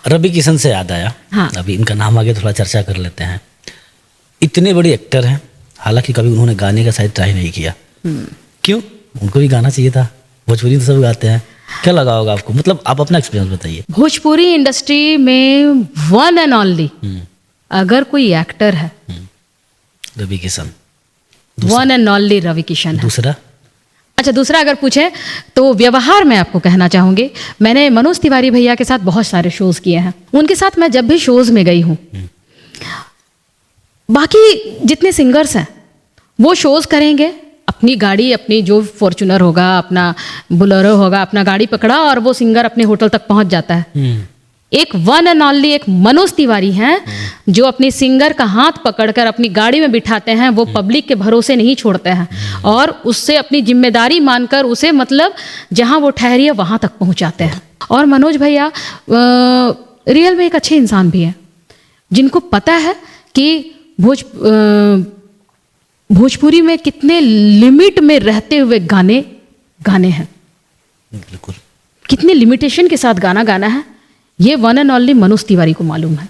रवि किशन से याद आया, हाँ। अभी इनका नाम आगे थोड़ा चर्चा कर लेते हैं। इतने बड़े एक्टर हैं, हालांकि कभी उन्होंने गाने का शायद ट्राई नहीं किया। क्यों? उनको भी गाना चाहिए था, भोजपुरी तो सब गाते हैं। क्या लगा होगा आपको, मतलब आप अपना एक्सपीरियंस बताइए। भोजपुरी इंडस्ट्री में वन एंड ओनली अगर कोई एक्टर है, Ravi Kishan, one and only Ravi Kishan है। दूसरा अच्छा, दूसरा अगर पूछे तो व्यवहार में आपको कहना चाहूँगी, मैंने मनोज तिवारी भैया के साथ बहुत सारे शोज किए हैं। उनके साथ मैं जब भी शोज में गई हूँ, बाकी जितने सिंगर्स हैं वो शोज करेंगे, अपनी गाड़ी, अपनी जो फॉर्चूनर होगा, अपना बुलेरो होगा, अपना गाड़ी पकड़ा और वो सिंगर अपने होटल तक पहुंच जाता है। एक वन एंड ओनली एक मनोज तिवारी हैं जो अपनी सिंगर का हाथ पकड़कर अपनी गाड़ी में बिठाते हैं, वो पब्लिक के भरोसे नहीं छोड़ते हैं और उससे अपनी जिम्मेदारी मानकर उसे मतलब जहां वो ठहरी है वहां तक पहुंचाते हैं। और मनोज भैया रियल में एक अच्छे इंसान भी हैं, जिनको पता है कि भोजपुरी में कितने लिमिट में रहते हुए गाने हैं, बिल्कुल कितने लिमिटेशन के साथ गाना गाना है, ये one and only Manoj Tiwari को मालूम है।